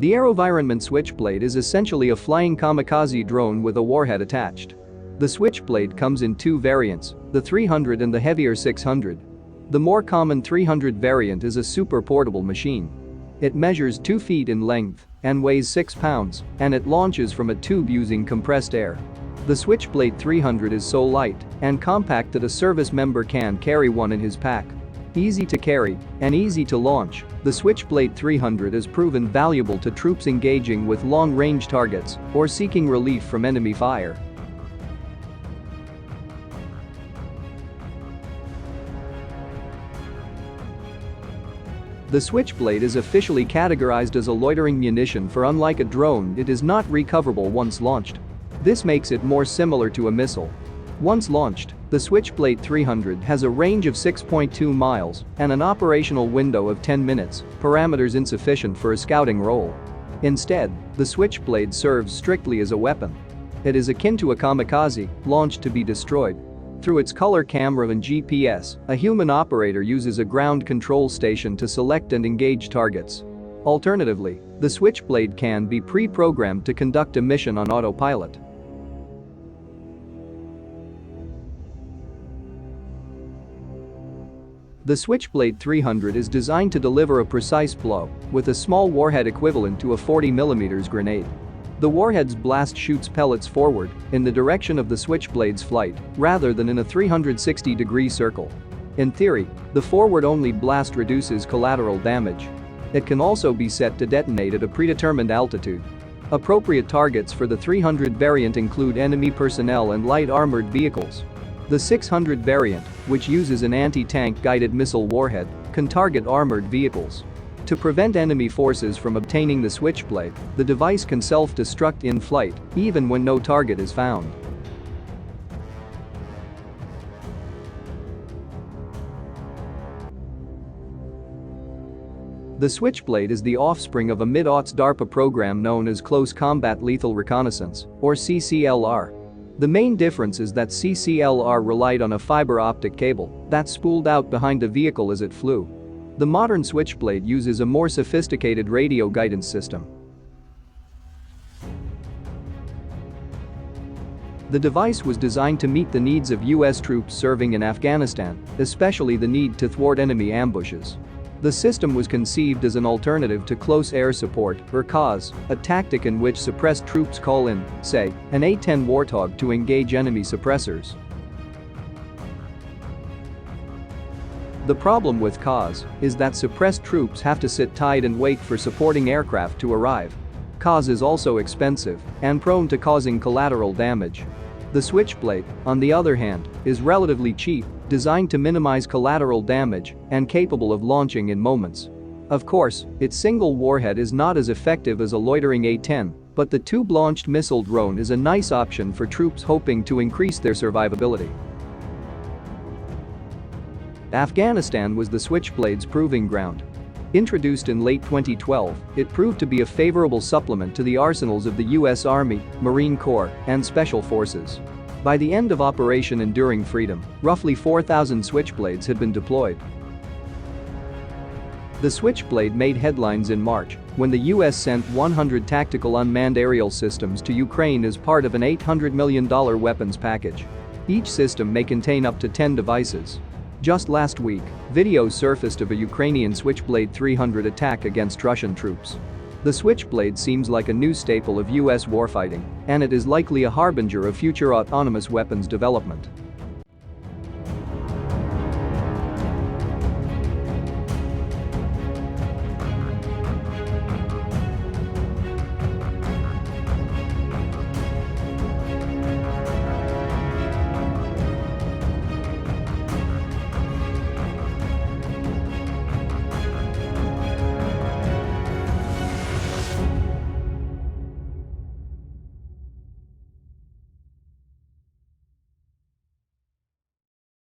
The AeroVironment Switchblade is essentially a flying kamikaze drone with a warhead attached. The Switchblade comes in two variants, the 300 and the heavier 600. The more common 300 variant is a super portable machine. It measures 2 feet in length and weighs 6 pounds, and it launches from a tube using compressed air. The Switchblade 300 is so light and compact that a service member can carry one in his pack. Easy to carry and easy to launch, the Switchblade 300 is proven valuable to troops engaging with long-range targets or seeking relief from enemy fire. The Switchblade is officially categorized as a loitering munition, for unlike a drone, it is not recoverable once launched. This makes it more similar to a missile. Once launched, the Switchblade 300 has a range of 6.2 miles and an operational window of 10 minutes, parameters insufficient for a scouting role. Instead, the Switchblade serves strictly as a weapon. It is akin to a kamikaze, launched to be destroyed. Through its color camera and GPS, a human operator uses a ground control station to select and engage targets. Alternatively, the Switchblade can be pre-programmed to conduct a mission on autopilot. The Switchblade 300 is designed to deliver a precise blow with a small warhead equivalent to a 40mm grenade. The warhead's blast shoots pellets forward in the direction of the Switchblade's flight rather than in a 360-degree circle. In theory, the forward-only blast reduces collateral damage. It can also be set to detonate at a predetermined altitude. Appropriate targets for the 300 variant include enemy personnel and light armored vehicles. The 600 variant, which uses an anti-tank guided missile warhead, can target armored vehicles. To prevent enemy forces from obtaining the Switchblade, the device can self-destruct in flight, even when no target is found. The Switchblade is the offspring of a mid-aughts DARPA program known as Close Combat Lethal Reconnaissance, or CCLR. The main difference is that CCLR relied on a fiber optic cable that spooled out behind the vehicle as it flew. The modern Switchblade uses a more sophisticated radio guidance system. The device was designed to meet the needs of U.S. troops serving in Afghanistan, especially the need to thwart enemy ambushes. The system was conceived as an alternative to close air support, or CAS, a tactic in which suppressed troops call in, say, an A-10 Warthog to engage enemy suppressors. The problem with CAS is that suppressed troops have to sit tight and wait for supporting aircraft to arrive. CAS is also expensive and prone to causing collateral damage. The Switchblade, on the other hand, is relatively cheap, designed to minimize collateral damage and capable of launching in moments. Of course, its single warhead is not as effective as a loitering A-10, but the tube-launched missile drone is a nice option for troops hoping to increase their survivability. Afghanistan was the Switchblade's proving ground. Introduced in late 2012, it proved to be a favorable supplement to the arsenals of the U.S. Army, Marine Corps, and Special Forces. By the end of Operation Enduring Freedom, roughly 4,000 Switchblades had been deployed. The Switchblade made headlines in March when the U.S. sent 100 tactical unmanned aerial systems to Ukraine as part of an $800 million weapons package. Each system may contain up to 10 devices. Just last week, videos surfaced of a Ukrainian Switchblade 300 attack against Russian troops. The Switchblade seems like a new staple of U.S. warfighting, and it is likely a harbinger of future autonomous weapons development.